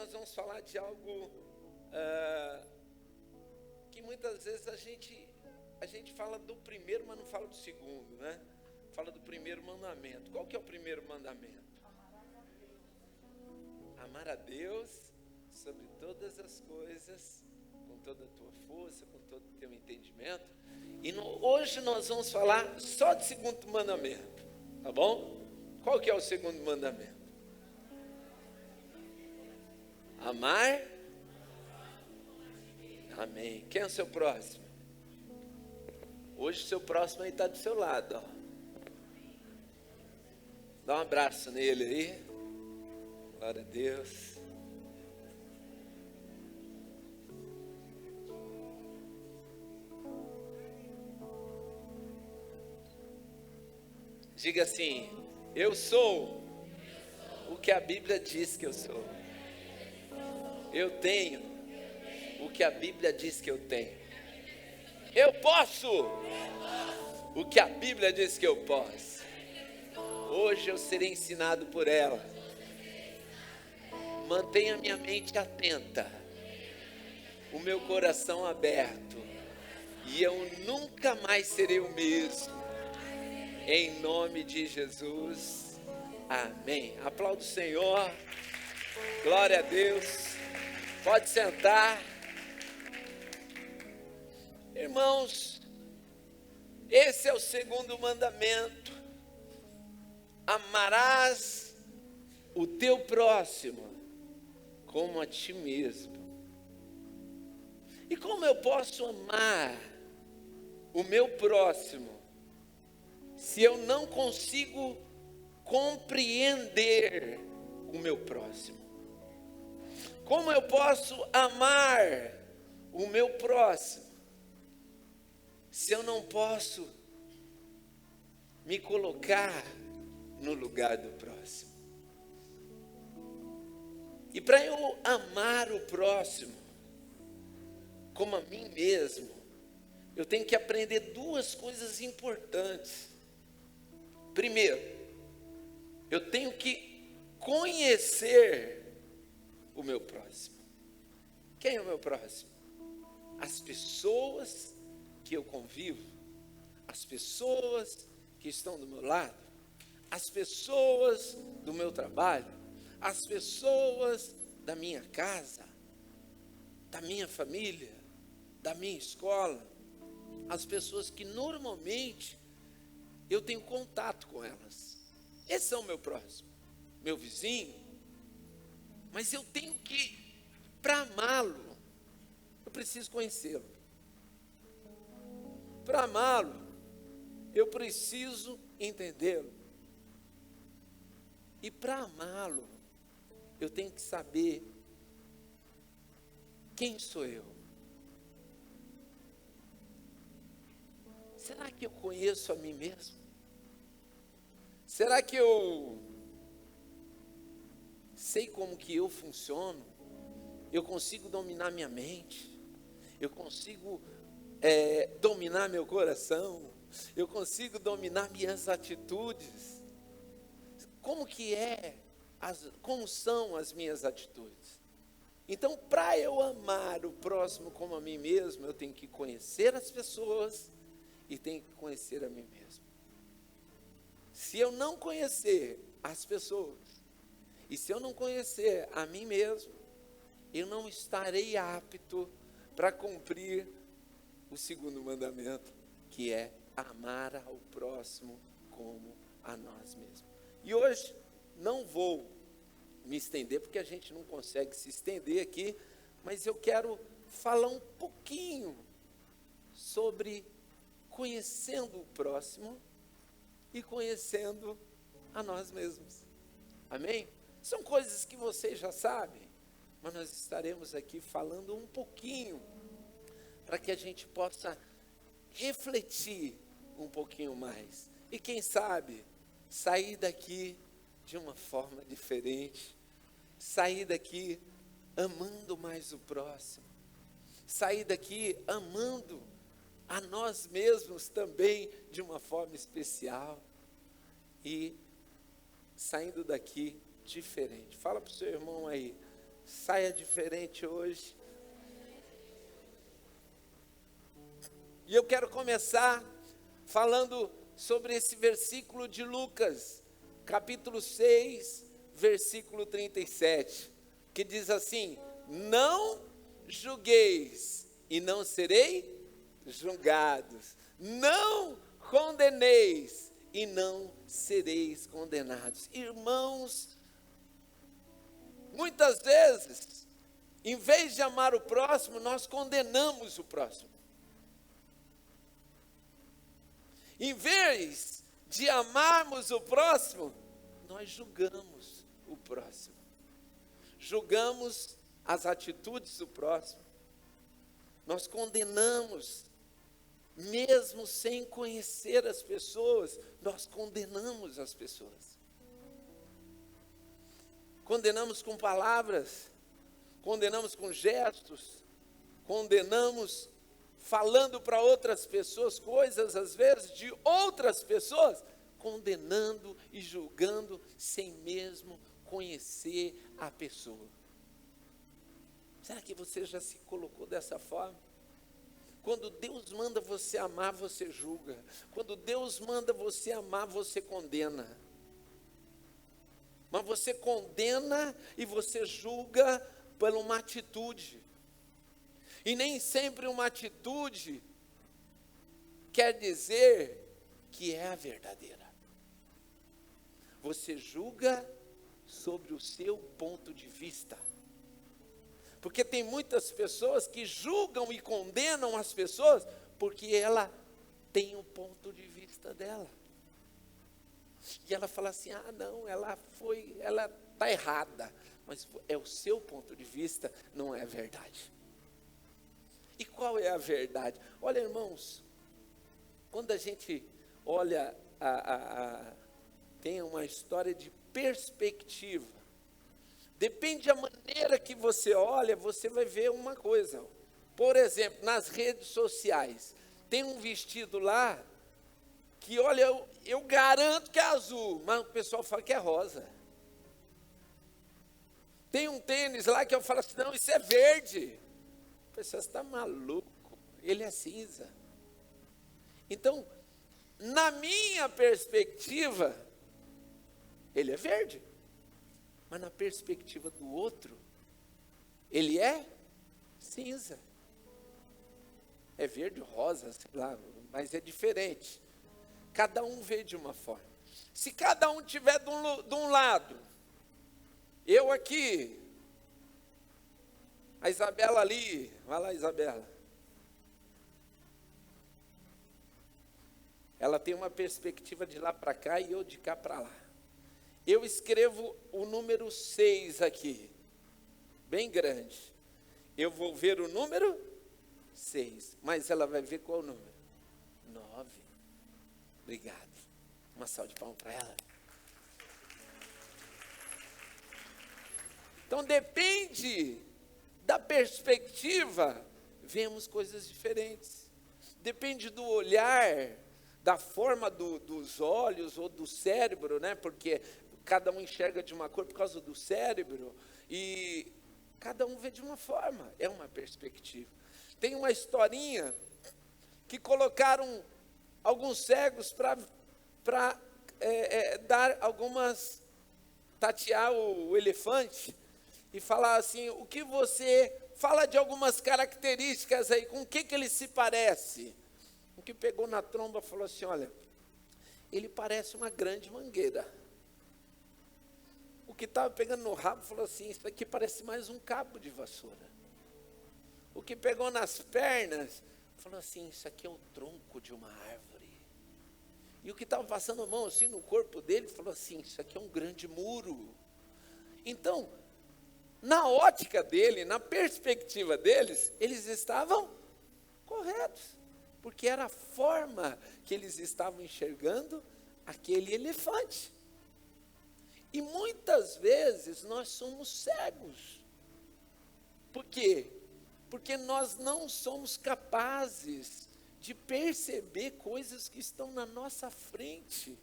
nós vamos falar de algo que muitas vezes a gente fala do primeiro, mas não fala do segundo, né? Fala do primeiro mandamento. Qual que é o primeiro mandamento? Amar a Deus sobre todas as coisas, com toda a tua força, com todo o teu entendimento. E hoje nós vamos falar só do segundo mandamento, tá bom? Qual que é o segundo mandamento? Amar. Amém. Quem é o seu próximo? Hoje o seu próximo aí está do seu lado, ó. Dá um abraço nele aí. Glória a Deus. Diga assim: eu sou o que a Bíblia diz que eu sou. Eu tenho o que a Bíblia diz que eu tenho. Eu posso o que a Bíblia diz que eu posso. Hoje eu serei ensinado por ela. Mantenha minha mente atenta, o meu coração aberto, e eu nunca mais serei o mesmo. Em nome de Jesus, amém. Aplauda o Senhor, glória a Deus. Pode sentar. Irmãos, esse é o segundo mandamento. Amarás o teu próximo como a ti mesmo. E como eu posso amar o meu próximo se eu não consigo compreender o meu próximo? Como eu posso amar o meu próximo se eu não posso me colocar no lugar do próximo? E para eu amar o próximo como a mim mesmo, eu tenho que aprender duas coisas importantes. Primeiro, eu tenho que conhecer o meu próximo. Quem é o meu próximo? As pessoas que eu convivo, as pessoas que estão do meu lado, as pessoas do meu trabalho, as pessoas da minha casa, da minha família, da minha escola, as pessoas que normalmente eu tenho contato com elas. Esses são o meu próximo, meu vizinho. Mas eu tenho que, para amá-lo, eu preciso conhecê-lo. Para amá-lo, eu preciso entendê-lo. E para amá-lo, eu tenho que saber quem sou eu. Será que eu conheço a mim mesmo? Será que eu sei como que eu funciono? Eu consigo dominar minha mente? Eu consigo dominar meu coração? Eu consigo dominar minhas atitudes? Como são as minhas atitudes? Então, para eu amar o próximo como a mim mesmo, eu tenho que conhecer as pessoas e tenho que conhecer a mim mesmo. Se eu não conhecer as pessoas e se eu não conhecer a mim mesmo, eu não estarei apto para cumprir o segundo mandamento, que é amar ao próximo como a nós mesmos. E hoje não vou me estender, porque a gente não consegue se estender aqui, mas eu quero falar um pouquinho sobre conhecendo o próximo e conhecendo a nós mesmos. Amém? São coisas que vocês já sabem, mas nós estaremos aqui falando um pouquinho, para que a gente possa refletir um pouquinho mais. E quem sabe, sair daqui de uma forma diferente, sair daqui amando mais o próximo, sair daqui amando a nós mesmos também de uma forma especial e saindo daqui diferente. Fala para o seu irmão aí, Saia diferente hoje. E eu quero começar falando sobre esse versículo de Lucas, capítulo 6, versículo 37, que diz assim: não julgueis e não serei julgados, não condeneis e não sereis condenados. Irmãos, muitas vezes, em vez de amar o próximo, nós condenamos o próximo. Em vez de amarmos o próximo, nós julgamos o próximo. Julgamos as atitudes do próximo. Nós condenamos, mesmo sem conhecer as pessoas, nós condenamos as pessoas. Condenamos com palavras, condenamos com gestos, condenamos falando para outras pessoas coisas, às vezes, de outras pessoas, condenando e julgando sem mesmo conhecer a pessoa. Será que você já se colocou dessa forma? Quando Deus manda você amar, você julga. Quando Deus manda você amar, você condena. Mas você condena e você julga por uma atitude. E nem sempre uma atitude quer dizer que é a verdadeira. Você julga sobre o seu ponto de vista. Porque tem muitas pessoas que julgam e condenam as pessoas porque ela tem o ponto de vista dela. E ela fala assim: ah não, ela está errada. Mas é o seu ponto de vista, não é a verdade. E qual é a verdade? Olha, irmãos, quando a gente olha, tem uma história de perspectiva. Depende da maneira que você olha, você vai ver uma coisa. Por exemplo, nas redes sociais, tem um vestido lá, que olha, eu garanto que é azul, mas o pessoal fala que é rosa. Tem um tênis lá que eu falo assim: não, isso é verde. A pessoa está maluco, ele é cinza. Então, na minha perspectiva, ele é verde. Mas na perspectiva do outro, ele é cinza. É verde ou rosa, sei lá, mas é diferente. Cada um vê de uma forma. Se cada um tiver de um lado, eu aqui, a Isabela ali, vai lá, Isabela. Ela tem uma perspectiva de lá para cá e eu de cá para lá. Eu escrevo o número 6 aqui, bem grande. Eu vou ver o número 6, mas ela vai ver qual o número? 9. Obrigado. Uma salva de palmas para ela. Então depende da perspectiva, vemos coisas diferentes. Depende do olhar, da forma dos olhos ou do cérebro, né? Porque cada um enxerga de uma cor por causa do cérebro, e cada um vê de uma forma, é uma perspectiva. Tem uma historinha que colocaram alguns cegos para dar algumas, tatear o elefante, e falar assim: o que você, fala de algumas características aí, com o que ele se parece? O que pegou na tromba falou assim: olha, ele parece uma grande mangueira. O que estava pegando no rabo falou assim: isso aqui parece mais um cabo de vassoura. O que pegou nas pernas falou assim: isso aqui é o tronco de uma árvore. E o que estava passando a mão assim no corpo dele falou assim: isso aqui é um grande muro. Então, na ótica dele, na perspectiva deles, eles estavam corretos, porque era a forma que eles estavam enxergando aquele elefante. E muitas vezes nós somos cegos. Por quê? Porque nós não somos capazes de perceber coisas que estão na nossa frente.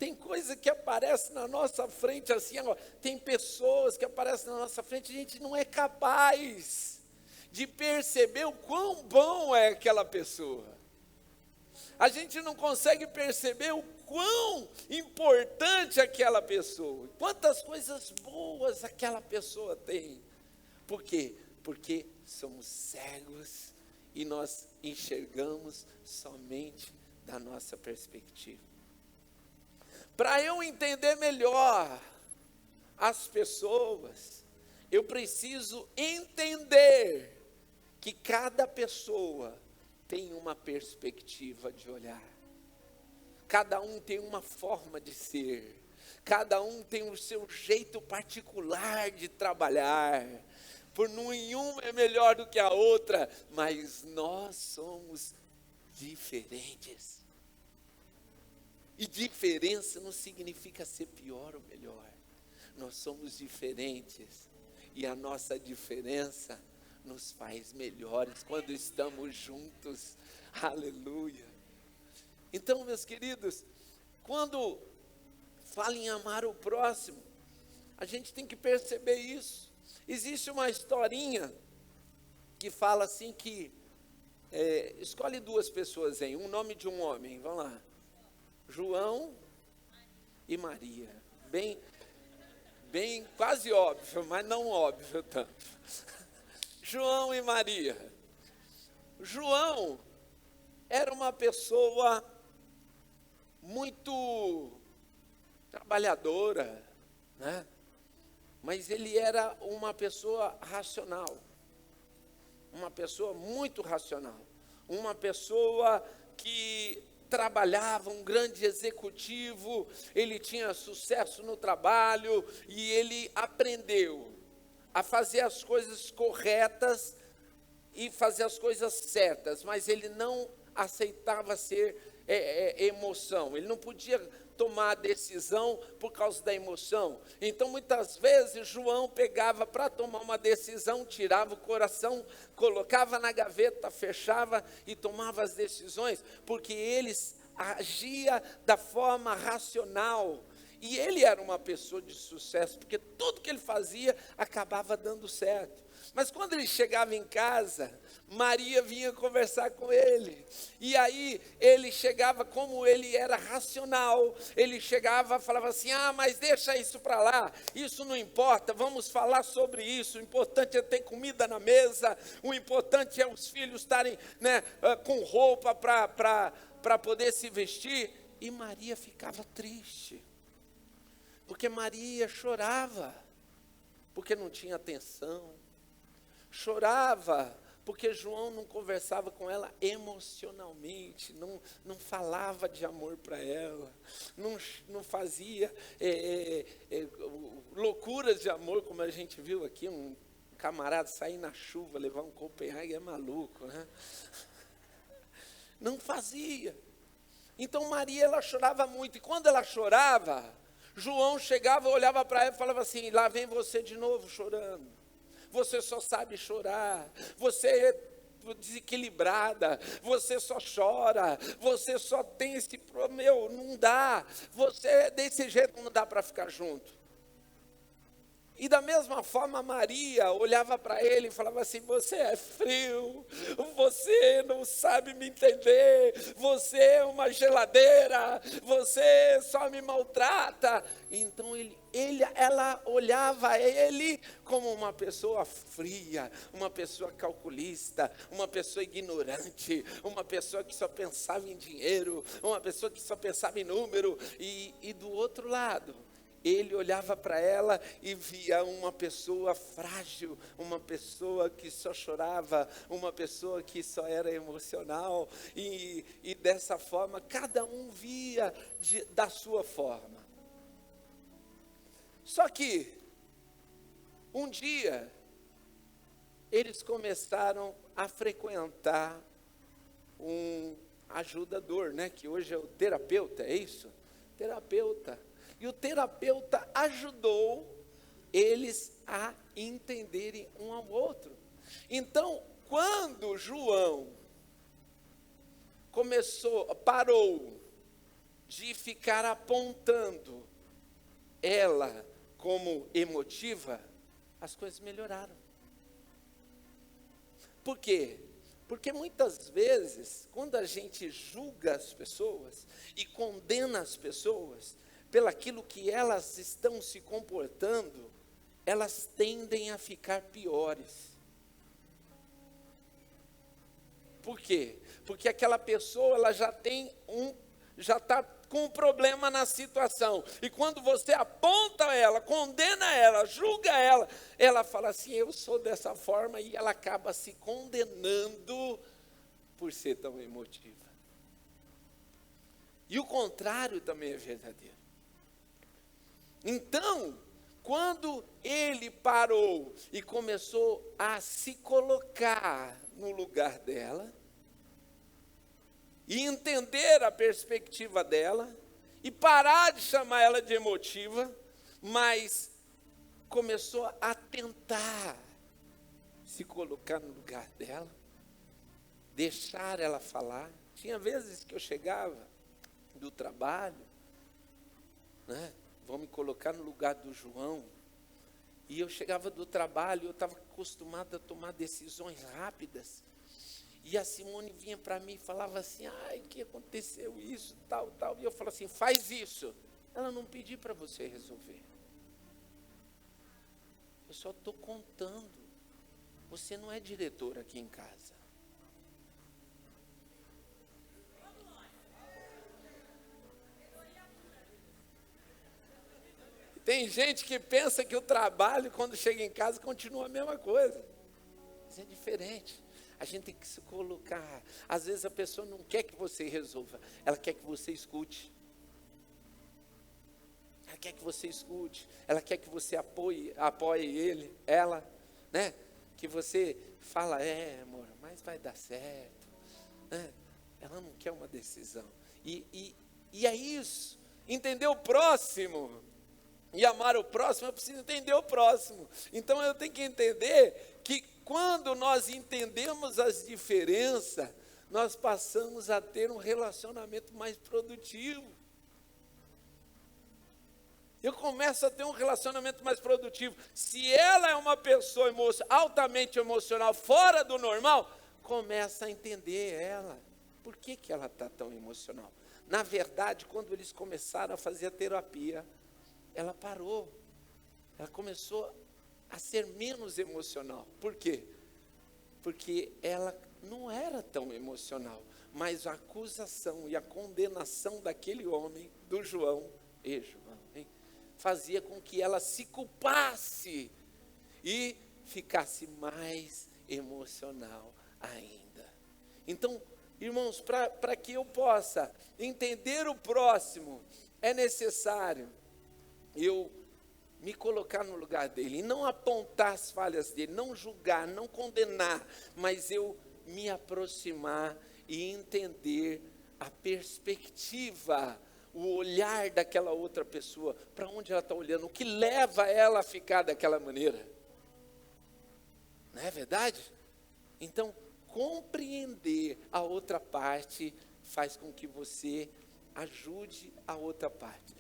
Tem coisa que aparece na nossa frente assim, ó, tem pessoas que aparecem na nossa frente, a gente não é capaz de perceber o quão bom é aquela pessoa. A gente não consegue perceber o quão importante é aquela pessoa, quantas coisas boas aquela pessoa tem. Por quê? Porque somos cegos e nós enxergamos somente da nossa perspectiva. Para eu entender melhor as pessoas, eu preciso entender que cada pessoa tem uma perspectiva de olhar. Cada um tem uma forma de ser. Cada um tem o seu jeito particular de trabalhar. Por nenhuma é melhor do que a outra, mas nós somos diferentes. E diferença não significa ser pior ou melhor. Nós somos diferentes. E a nossa diferença nos faz melhores quando estamos juntos. Aleluia. Então, meus queridos, quando fala em amar o próximo, a gente tem que perceber isso. Existe uma historinha que fala assim que, escolhe duas pessoas aí, um nome de um homem, vamos lá. João e Maria, bem quase óbvio, mas não óbvio tanto. João e Maria. João era uma pessoa muito trabalhadora, né? Mas ele era uma pessoa racional, uma pessoa muito racional, uma pessoa que trabalhava, um grande executivo, ele tinha sucesso no trabalho e ele aprendeu a fazer as coisas corretas e fazer as coisas certas, mas ele não aceitava ser emoção, ele não podia tomar decisão por causa da emoção. Então muitas vezes João pegava para tomar uma decisão, tirava o coração, colocava na gaveta, fechava e tomava as decisões, porque ele agia da forma racional. E ele era uma pessoa de sucesso, porque tudo que ele fazia acabava dando certo. Mas quando ele chegava em casa, Maria vinha conversar com ele. E aí ele chegava, como ele era racional, ele chegava e falava assim: mas deixa isso para lá, isso não importa, vamos falar sobre isso. O importante é ter comida na mesa, o importante é os filhos estarem, né, com roupa para poder se vestir. E Maria ficava triste, porque Maria chorava, porque não tinha atenção. Chorava porque João não conversava com ela emocionalmente, não falava de amor para ela, não fazia loucuras de amor, como a gente viu aqui, um camarada sair na chuva, levar um Copenhague, é maluco, né? Não fazia. Então Maria, ela chorava muito, e quando ela chorava, João chegava, olhava para ela e falava assim: lá vem você de novo chorando. Você só sabe chorar, você é desequilibrada, você só chora, você só tem esse problema, não dá, você desse jeito não dá para ficar junto. E da mesma forma Maria olhava para ele e falava assim: você é frio, você não sabe me entender, você é uma geladeira, você só me maltrata. Então ela olhava ele como uma pessoa fria, uma pessoa calculista, uma pessoa ignorante, uma pessoa que só pensava em dinheiro, uma pessoa que só pensava em número. E do outro lado, ele olhava para ela e via uma pessoa frágil, uma pessoa que só chorava, uma pessoa que só era emocional, e dessa forma cada um via da sua forma. Só que um dia eles começaram a frequentar um ajudador, né, que hoje é o terapeuta, é isso? Terapeuta. E o terapeuta ajudou eles a entenderem um ao outro. Então, quando João parou de ficar apontando ela como emotiva, as coisas melhoraram. Por quê? Porque muitas vezes, quando a gente julga as pessoas e condena as pessoas pelaquilo que elas estão se comportando, elas tendem a ficar piores. Por quê? Porque aquela pessoa ela já está com um problema na situação. E quando você aponta ela, condena ela, julga ela, ela fala assim, eu sou dessa forma, e ela acaba se condenando por ser tão emotiva. E o contrário também é verdadeiro. Então, quando ele parou e começou a se colocar no lugar dela, e entender a perspectiva dela, e parar de chamar ela de emotiva, mas começou a tentar se colocar no lugar dela, deixar ela falar. Tinha vezes que eu chegava do trabalho, né? Vou me colocar no lugar do João, e eu chegava do trabalho, eu estava acostumado a tomar decisões rápidas, e a Simone vinha para mim e falava assim, ai, o que aconteceu isso, tal, e eu falava assim, faz isso. Ela não pediu para você resolver. Eu só estou contando, você não é diretor aqui em casa. Tem gente que pensa que o trabalho, quando chega em casa, continua a mesma coisa. Mas é diferente. A gente tem que se colocar. Às vezes a pessoa não quer que você resolva, ela quer que você escute. Ela quer que você escute. Ela quer que você apoie ela, né? Que você fala, amor, mas vai dar certo. Né? Ela não quer uma decisão. E é isso. Entender o próximo. E amar o próximo, eu preciso entender o próximo. Então eu tenho que entender que quando nós entendemos as diferenças, nós passamos a ter um relacionamento mais produtivo. Eu começo a ter um relacionamento mais produtivo. Se ela é uma pessoa altamente emocional, fora do normal, começa a entender ela. Por que ela está tão emocional? Na verdade, quando eles começaram a fazer a terapia, ela parou, ela começou a ser menos emocional. Por quê? Porque ela não era tão emocional, mas a acusação e a condenação daquele homem, do João, fazia com que ela se culpasse e ficasse mais emocional ainda. Então, irmãos, para que eu possa entender o próximo, é necessário eu me colocar no lugar dele, e não apontar as falhas dele, não julgar, não condenar, mas eu me aproximar e entender a perspectiva, o olhar daquela outra pessoa, para onde ela está olhando, o que leva ela a ficar daquela maneira. Não é verdade? Então, compreender a outra parte faz com que você ajude a outra parte.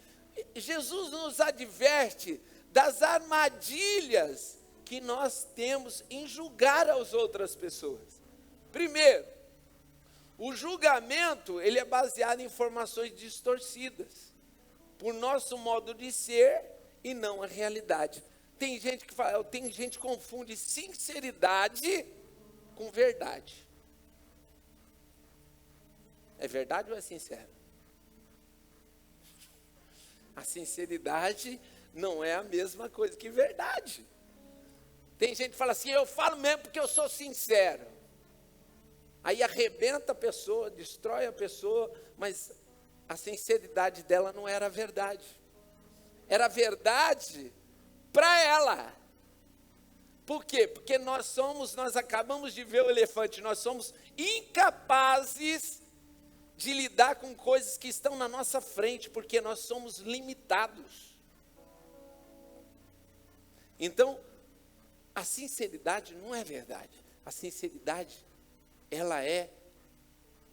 Jesus nos adverte das armadilhas que nós temos em julgar as outras pessoas. Primeiro, o julgamento, ele é baseado em informações distorcidas, por nosso modo de ser e não a realidade. Tem gente que confunde sinceridade com verdade. É verdade ou é sincero? A sinceridade não é a mesma coisa que verdade. Tem gente que fala assim, eu falo mesmo porque eu sou sincero. Aí arrebenta a pessoa, destrói a pessoa, mas a sinceridade dela não era a verdade. Era a verdade para ela. Por quê? Porque nós acabamos de ver o elefante, nós somos incapazes de lidar com coisas que estão na nossa frente, porque nós somos limitados. Então, a sinceridade não é verdade. A sinceridade, ela é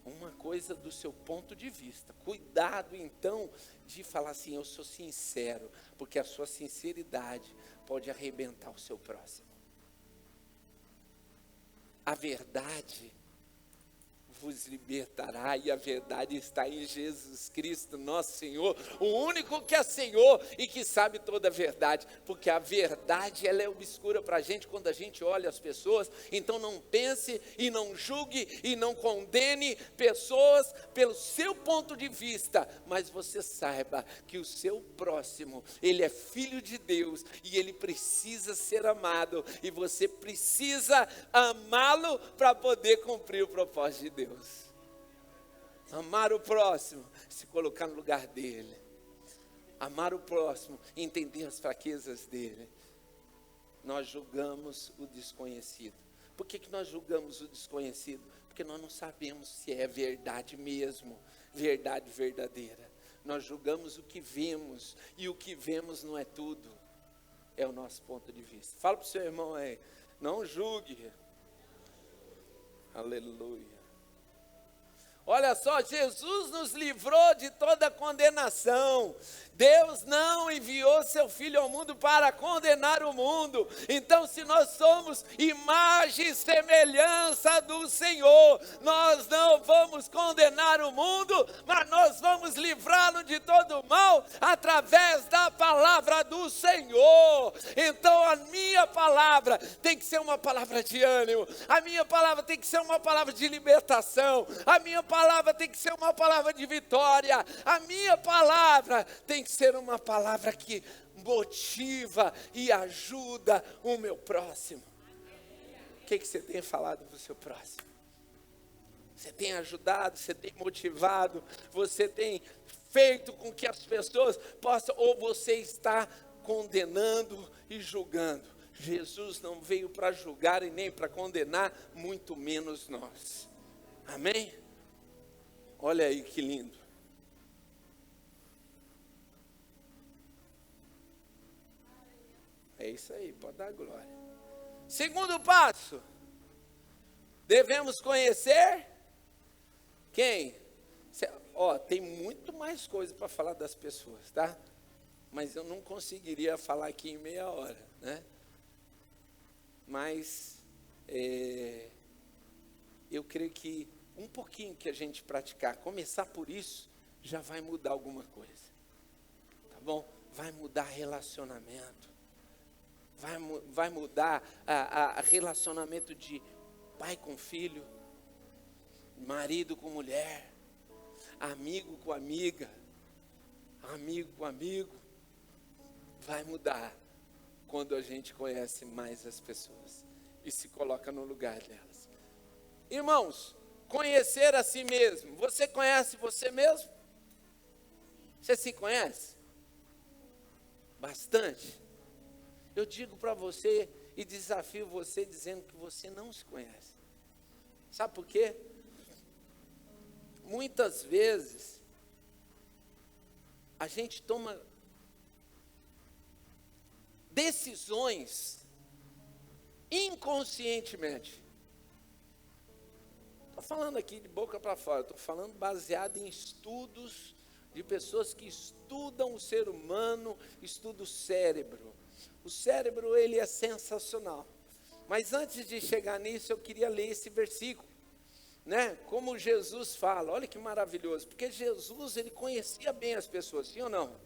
uma coisa do seu ponto de vista. Cuidado então de falar assim, eu sou sincero, porque a sua sinceridade pode arrebentar o seu próximo. A verdade vos libertará, e a verdade está em Jesus Cristo, nosso Senhor, o único que é Senhor e que sabe toda a verdade, porque a verdade ela é obscura para a gente quando a gente olha as pessoas. Então não pense e não julgue e não condene pessoas pelo seu ponto de vista, mas você saiba que o seu próximo, ele é filho de Deus e ele precisa ser amado, e você precisa amá-lo para poder cumprir o propósito de Deus. Amar o próximo, se colocar no lugar dele. Amar o próximo, entender as fraquezas dele. Nós julgamos o desconhecido. Por que nós julgamos o desconhecido? Porque nós não sabemos se é verdade mesmo, verdade verdadeira. Nós julgamos o que vemos, e o que vemos não é tudo. É o nosso ponto de vista. Fala para o seu irmão aí, não julgue. Aleluia. Olha só, Jesus nos livrou de toda condenação. Deus não enviou seu Filho ao mundo para condenar o mundo. Então, se nós somos imagem e semelhança do Senhor, nós não vamos condenar o mundo, mas nós vamos livrá-lo de todo o mal através da palavra do Senhor. Então, a minha palavra tem que ser uma palavra de ânimo, a minha palavra tem que ser uma palavra de libertação, a minha palavra tem que ser uma palavra de vitória, a minha palavra tem que ser uma palavra que motiva e ajuda o meu próximo. O que você tem falado para o seu próximo? Você tem ajudado, você tem motivado, você tem feito com que as pessoas possam, ou você está condenando e julgando? Jesus não veio para julgar e nem para condenar, muito menos nós. Amém? Olha aí que lindo. É isso aí, pode dar glória. Segundo passo, devemos conhecer quem? Tem muito mais coisa para falar das pessoas, tá? Mas eu não conseguiria falar aqui em meia hora, né? Mas eu creio que um pouquinho que a gente praticar, começar por isso, já vai mudar alguma coisa. Tá bom? Vai mudar relacionamento. Vai mudar a relacionamento de pai com filho, marido com mulher, amigo com amiga, amigo com amigo. Vai mudar quando a gente conhece mais as pessoas e se coloca no lugar delas. Irmãos, conhecer a si mesmo. Você conhece você mesmo? Você se conhece? Bastante. Eu digo para você e desafio você dizendo que você não se conhece. Sabe por quê? Muitas vezes a gente toma decisões inconscientemente. Estou falando aqui de boca para fora, estou falando baseado em estudos de pessoas que estudam o ser humano, estudam o cérebro. O cérebro, ele é sensacional. Mas antes de chegar nisso, eu queria ler esse versículo, né? Como Jesus fala, olha que maravilhoso, porque Jesus, ele conhecia bem as pessoas, sim ou não?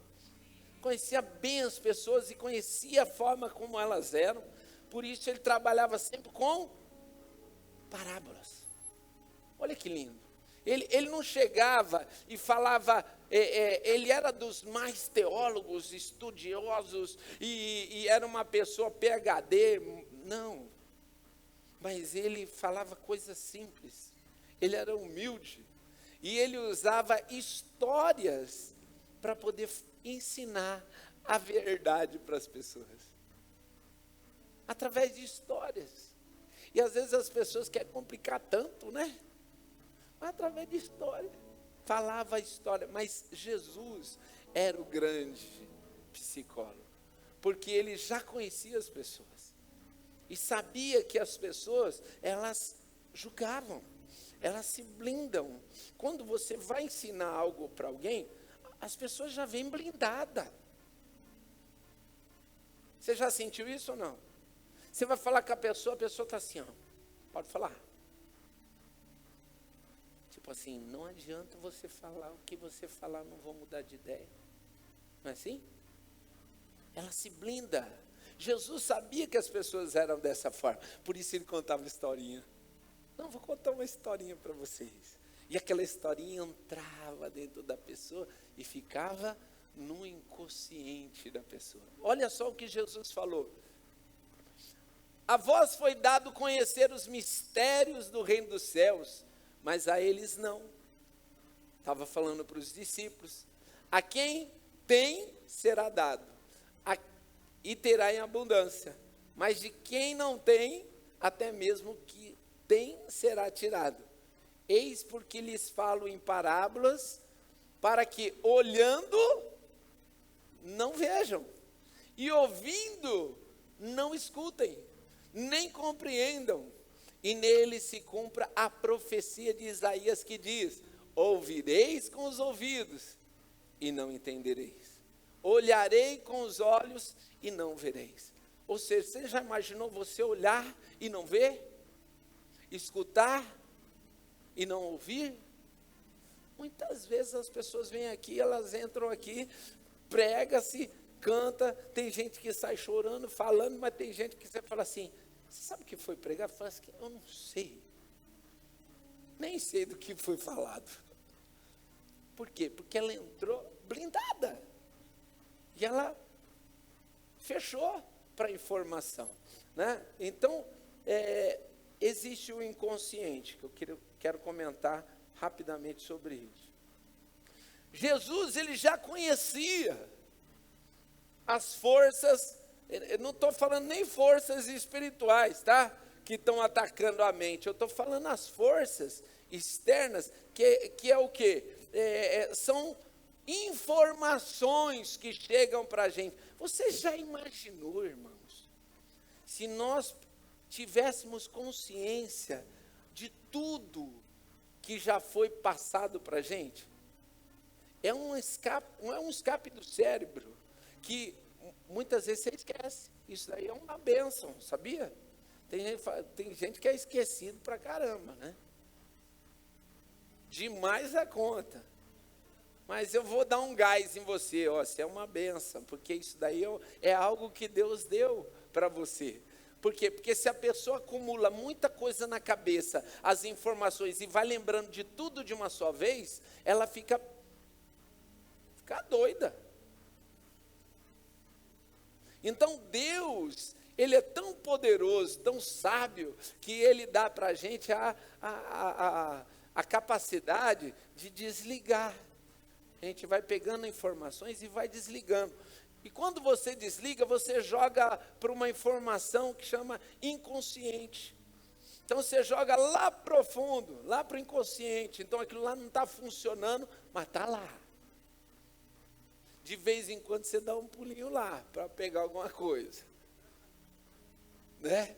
Conhecia bem as pessoas e conhecia a forma como elas eram, por isso ele trabalhava sempre com parábolas. Olha que lindo. Ele não chegava e falava, ele era dos mais teólogos, estudiosos, e era uma pessoa PhD, não. Mas ele falava coisas simples, ele era humilde, e ele usava histórias para poder ensinar a verdade para as pessoas. Através de histórias. E às vezes as pessoas querem complicar tanto, né? Através de história, falava a história, mas Jesus era o grande psicólogo, porque ele já conhecia as pessoas, e sabia que as pessoas, elas julgavam, elas se blindam. Quando você vai ensinar algo para alguém, as pessoas já vêm blindadas. Você já sentiu isso ou não? Você vai falar com a pessoa está assim, ó, pode falar. Tipo assim, não adianta você falar, o que você falar não vou mudar de ideia. Não é assim? Ela se blinda. Jesus sabia que as pessoas eram dessa forma, por isso ele contava historinha. Não, vou contar uma historinha para vocês. E aquela historinha entrava dentro da pessoa e ficava no inconsciente da pessoa. Olha só o que Jesus falou. A vós foi dado conhecer os mistérios do reino dos céus, mas a eles não. Estava falando para os discípulos. A quem tem, será dado, e terá em abundância. Mas de quem não tem, até mesmo que tem, será tirado. Eis porque lhes falo em parábolas, para que olhando, não vejam, e ouvindo, não escutem, nem compreendam, e nele se cumpra a profecia de Isaías que diz: ouvireis com os ouvidos, e não entendereis, olharei com os olhos, e não vereis. Ou seja, você já imaginou você olhar e não ver? Escutar e não ouvir? Muitas vezes as pessoas vêm aqui, elas entram aqui, prega-se, canta, tem gente que sai chorando, falando, mas tem gente que você fala assim, você sabe o que foi pregar? Fala assim, eu não sei, nem sei do que foi falado. Por quê? Porque ela entrou blindada, e ela fechou para a informação, né? Então, existe o inconsciente, que eu quero comentar rapidamente sobre isso. Jesus, ele já conhecia as forças, eu não estou falando nem forças espirituais, tá? Que estão atacando a mente, eu estou falando as forças externas, que é o quê? São informações que chegam para a gente. Você já imaginou, irmãos, se nós tivéssemos consciência de tudo que já foi passado para a gente? É um escape do cérebro, que muitas vezes você esquece. Isso daí é uma bênção, sabia? Tem gente que é esquecido pra caramba, né? Demais a conta. Mas eu vou dar um gás em você, você é uma bênção, porque isso daí é algo que Deus deu para você. Por quê? Porque se a pessoa acumula muita coisa na cabeça, as informações, e vai lembrando de tudo de uma só vez, ela fica doida. Então Deus, ele é tão poderoso, tão sábio, que ele dá para a gente a capacidade de desligar. A gente vai pegando informações e vai desligando. E quando você desliga, você joga para uma informação que chama inconsciente. Então você joga lá profundo, lá para o inconsciente. Então aquilo lá não está funcionando, mas está lá. De vez em quando você dá um pulinho lá para pegar alguma coisa, né?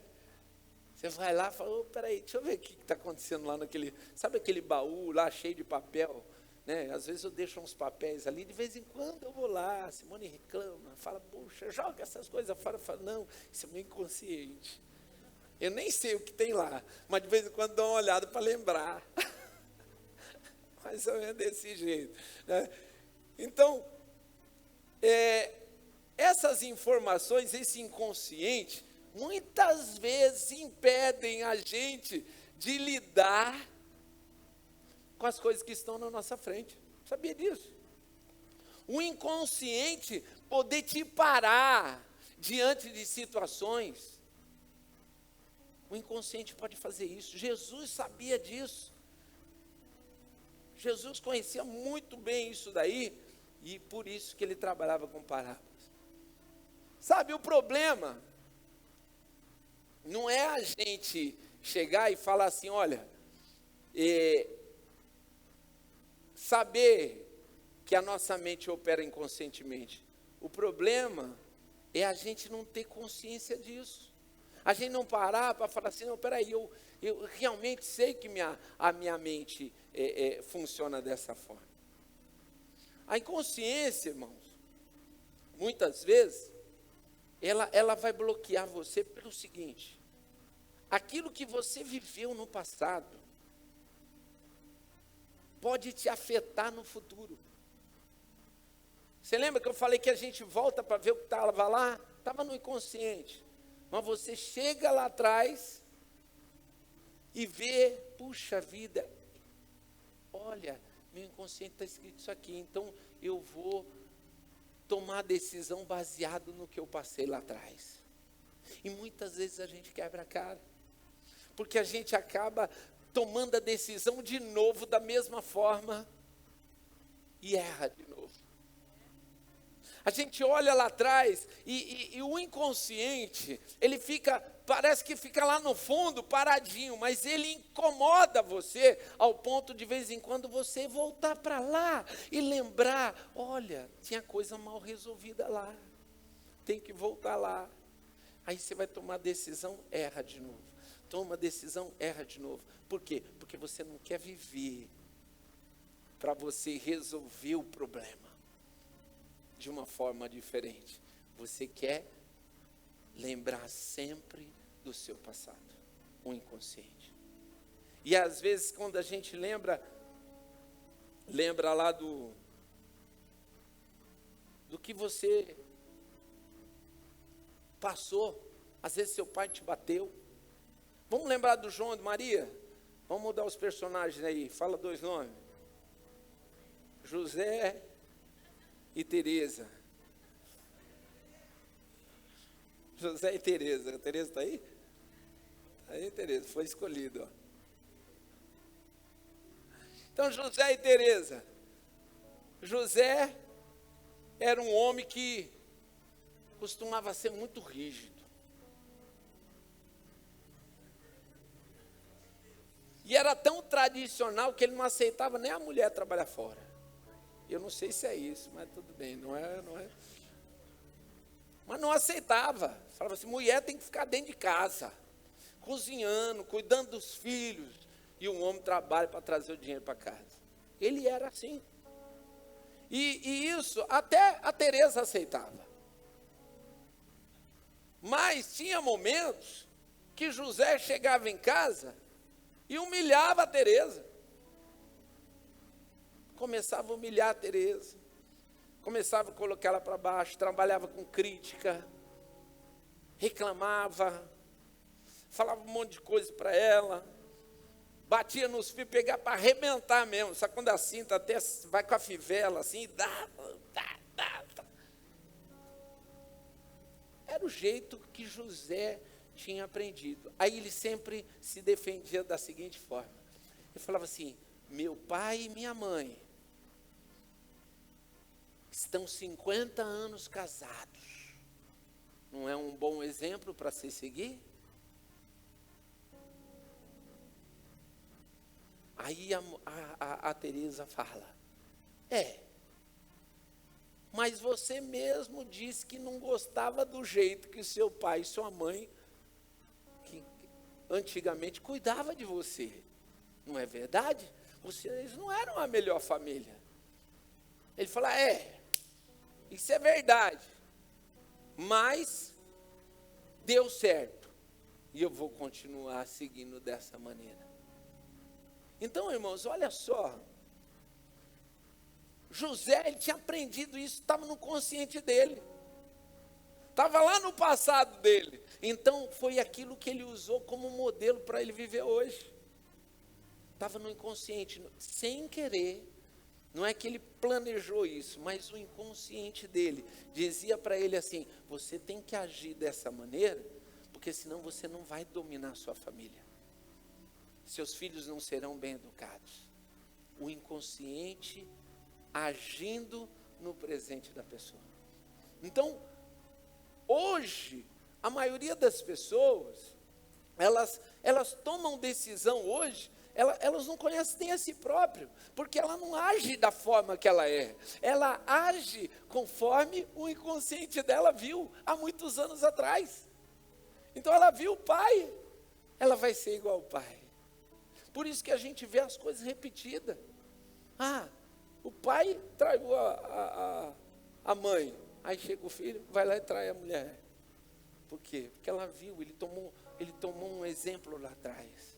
Você vai lá e fala, peraí, deixa eu ver o que está acontecendo lá naquele, sabe aquele baú lá cheio de papel, né? Às vezes eu deixo uns papéis ali, de vez em quando eu vou lá, a Simone reclama, fala, puxa, joga essas coisas fora, fala, não, isso é meio inconsciente, eu nem sei o que tem lá, mas de vez em quando dou uma olhada para lembrar, mais ou menos desse jeito, né? Então, essas informações, esse inconsciente, muitas vezes impedem a gente de lidar com as coisas que estão na nossa frente. Sabia disso? O inconsciente poder te parar diante de situações. O inconsciente pode fazer isso. Jesus sabia disso. Jesus conhecia muito bem isso daí, e por isso que ele trabalhava com parábolas. Sabe, o problema não é a gente chegar e falar assim, olha, saber que a nossa mente opera inconscientemente. O problema é a gente não ter consciência disso. A gente não parar para falar assim, não, peraí, eu realmente sei que a minha mente funciona dessa forma. A inconsciência, irmãos, muitas vezes, ela vai bloquear você pelo seguinte: aquilo que você viveu no passado pode te afetar no futuro. Você lembra que eu falei que a gente volta para ver o que estava lá? Estava no inconsciente. Mas você chega lá atrás e vê, puxa vida, olha, meu inconsciente está escrito isso aqui, então eu vou tomar decisão baseado no que eu passei lá atrás. E muitas vezes a gente quebra a cara, porque a gente acaba tomando a decisão de novo da mesma forma e erra de novo. A gente olha lá atrás e o inconsciente, ele parece que fica lá no fundo, paradinho, mas ele incomoda você ao ponto de vez em quando você voltar para lá e lembrar, olha, tinha coisa mal resolvida lá, tem que voltar lá. Aí você vai tomar decisão, erra de novo. Toma decisão, erra de novo. Por quê? Porque você não quer viver para você resolver o problema de uma forma diferente. Você quer lembrar sempre do seu passado, o inconsciente. E às vezes quando a gente lembra lá do que você passou. Às vezes seu pai te bateu. Vamos lembrar do João e de Maria? Vamos mudar os personagens aí. Fala 2 nomes. José e Teresa. José e Teresa. A Teresa está aí? Está aí, Teresa. Foi escolhido. Ó. Então, José e Teresa. José era um homem que costumava ser muito rígido. E era tão tradicional que ele não aceitava nem a mulher trabalhar fora. Eu não sei se é isso, mas tudo bem, não é. Mas não aceitava. Falava assim, mulher tem que ficar dentro de casa, cozinhando, cuidando dos filhos, e um homem trabalha para trazer o dinheiro para casa. Ele era assim. E isso até a Teresa aceitava. Mas tinha momentos que José chegava em casa e humilhava a Teresa. Começava a humilhar a Teresa. Começava a colocar ela para baixo, trabalhava com crítica, reclamava, falava um monte de coisa para ela, batia nos filhos, pegava para arrebentar mesmo. Sabe quando a cinta até vai com a fivela assim e dá. Era o jeito que José tinha aprendido. Aí ele sempre se defendia da seguinte forma. Ele falava assim, meu pai e minha mãe estão 50 anos casados. Não é um bom exemplo para se seguir? Aí a Teresa fala, mas você mesmo disse que não gostava do jeito que seu pai e sua mãe, que antigamente cuidava de você. Não é verdade? Vocês não eram a melhor família. Ele fala, isso é verdade. Mas deu certo. E eu vou continuar seguindo dessa maneira. Então, irmãos, olha só. José, ele tinha aprendido isso, estava no consciente dele. Estava lá no passado dele. Então, foi aquilo que ele usou como modelo para ele viver hoje. Estava no inconsciente, sem querer. Não é que ele planejou isso, mas o inconsciente dele dizia para ele assim, você tem que agir dessa maneira, porque senão você não vai dominar a sua família. Seus filhos não serão bem educados. O inconsciente agindo no presente da pessoa. Então, hoje, a maioria das pessoas, elas tomam decisão hoje, elas não conhecem nem a si próprio, porque ela não age da forma que ela é. Ela age conforme o inconsciente dela viu há muitos anos atrás. Então ela viu o pai, ela vai ser igual ao pai. Por isso que a gente vê as coisas repetidas. O pai traiu a mãe. Aí chega o filho, vai lá e trai a mulher. Por quê? Porque ela viu, ele tomou um exemplo lá atrás.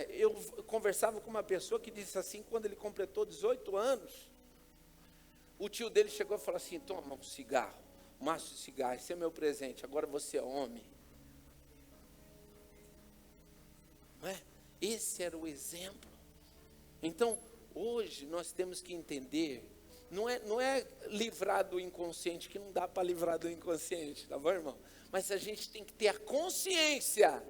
Eu conversava com uma pessoa que disse assim, quando ele completou 18 anos, o tio dele chegou e falou assim, toma um cigarro, um maço de cigarro, esse é meu presente, agora você é homem. Não é? Esse era o exemplo. Então, hoje nós temos que entender, não é livrar do inconsciente, que não dá para livrar do inconsciente, tá bom, irmão? Mas a gente tem que ter a consciência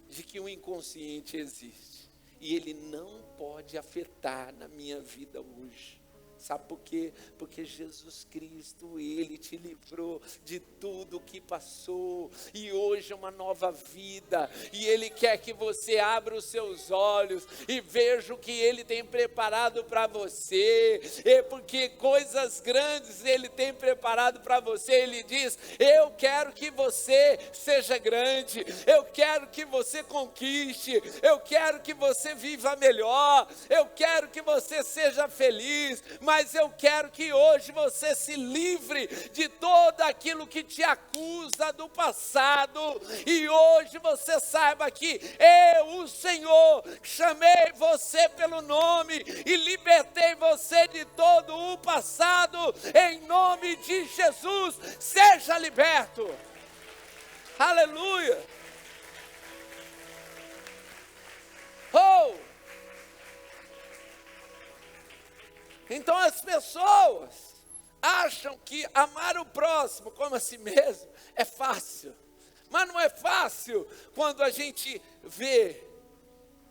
de que o inconsciente existe. E ele não pode afetar na minha vida hoje. Sabe por quê? Porque Jesus Cristo, Ele te livrou de tudo que passou, e hoje é uma nova vida, e Ele quer que você abra os seus olhos, e veja o que Ele tem preparado para você, porque coisas grandes Ele tem preparado para você. Ele diz, eu quero que você seja grande, eu quero que você conquiste, eu quero que você viva melhor, eu quero que você seja feliz, mas eu quero que hoje você se livre de tudo aquilo que te acusa do passado, e hoje você saiba que eu, o Senhor, chamei você pelo nome e libertei você de todo o passado. Em nome de Jesus, seja liberto. Aleluia. Então as pessoas acham que amar o próximo como a si mesmo é fácil. Mas não é fácil quando a gente vê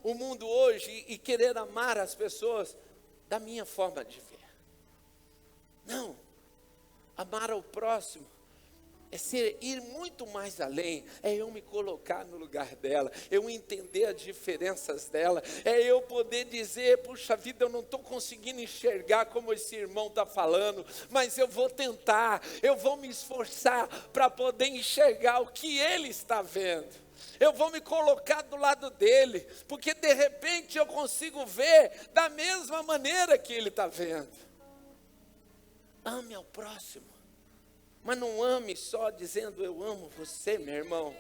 o mundo hoje e querer amar as pessoas da minha forma de ver. Não, amar ao próximo é ir muito mais além, é eu me colocar no lugar dela, eu entender as diferenças dela, é eu poder dizer, puxa vida, eu não estou conseguindo enxergar como esse irmão está falando, mas eu vou tentar, eu vou me esforçar para poder enxergar o que ele está vendo. Eu vou me colocar do lado dele, porque de repente eu consigo ver da mesma maneira que ele está vendo. Ame ao próximo. Mas não ame só dizendo eu amo você, meu irmão.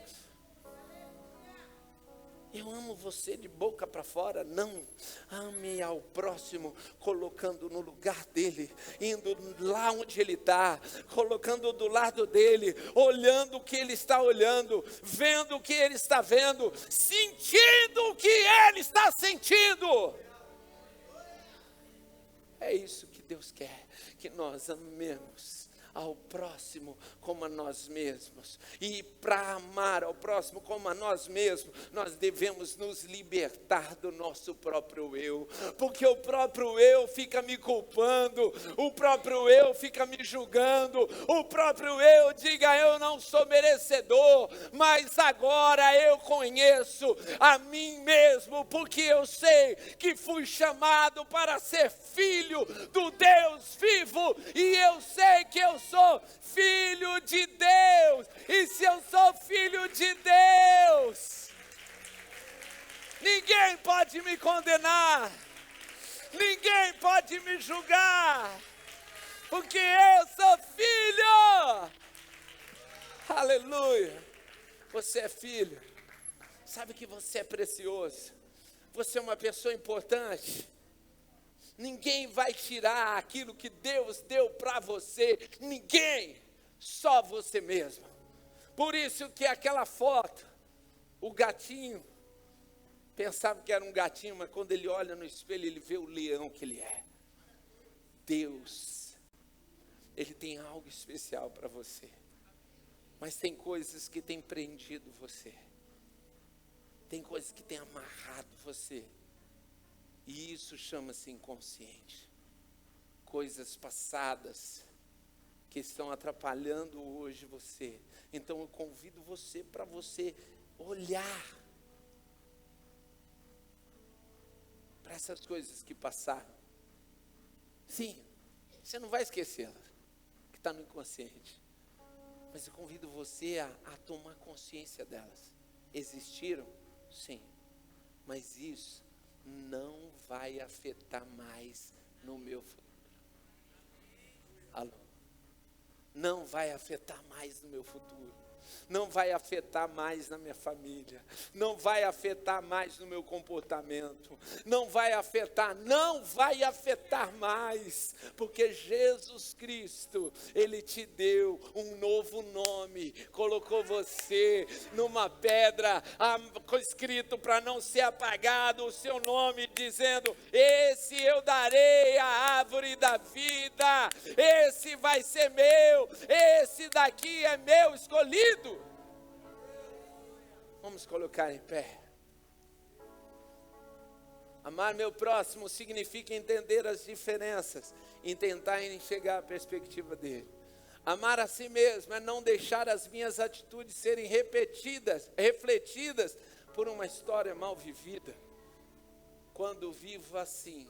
Eu amo você de boca para fora, não. Ame ao próximo, colocando no lugar dele, indo lá onde ele está, colocando do lado dele, olhando o que ele está olhando, vendo o que ele está vendo, sentindo o que ele está sentindo. É isso que Deus quer, que nós amemos ao próximo como a nós mesmos. E para amar ao próximo como a nós mesmos, nós devemos nos libertar do nosso próprio eu, porque o próprio eu fica me culpando, o próprio eu fica me julgando, o próprio eu diga eu não sou merecedor, mas agora eu conheço a mim mesmo, porque eu sei que fui chamado para ser filho do Deus vivo, e eu sei que eu sou filho de Deus, e se eu sou filho de Deus, ninguém pode me condenar, ninguém pode me julgar, porque eu sou filho. Aleluia. Você é filho, sabe que você é precioso, você é uma pessoa importante. Ninguém vai tirar aquilo que Deus deu para você, ninguém, só você mesmo. Por isso que aquela foto, o gatinho, pensava que era um gatinho, mas quando ele olha no espelho, ele vê o leão que ele é. Deus, Ele tem algo especial para você, mas tem coisas que têm prendido você, tem coisas que têm amarrado você, e isso chama-se inconsciente. Coisas passadas que estão atrapalhando hoje você. Então eu convido você para você olhar para essas coisas que passaram. Sim, você não vai esquecê-las, que está no inconsciente. Mas eu convido você a tomar consciência delas. Existiram? Sim. Mas isso não vai afetar mais no meu futuro. Alô? Não vai afetar mais no meu futuro. Não vai afetar mais na minha família. Não vai afetar mais no meu comportamento. Não vai afetar mais. Porque Jesus Cristo, Ele te deu um novo nome. Colocou você numa pedra, escrito para não ser apagado o seu nome, dizendo: esse eu darei a árvore da vida. Esse vai ser meu. Esse daqui é meu escolhido. Vamos colocar em pé. Amar meu próximo significa entender as diferenças e tentar enxergar a perspectiva dele. Amar a si mesmo é não deixar as minhas atitudes serem refletidas por uma história mal vivida. Quando vivo assim,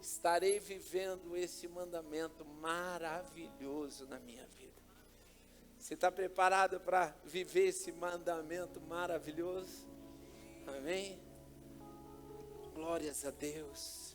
estarei vivendo esse mandamento maravilhoso na minha vida. Você está preparado para viver esse mandamento maravilhoso? Amém? Glórias a Deus.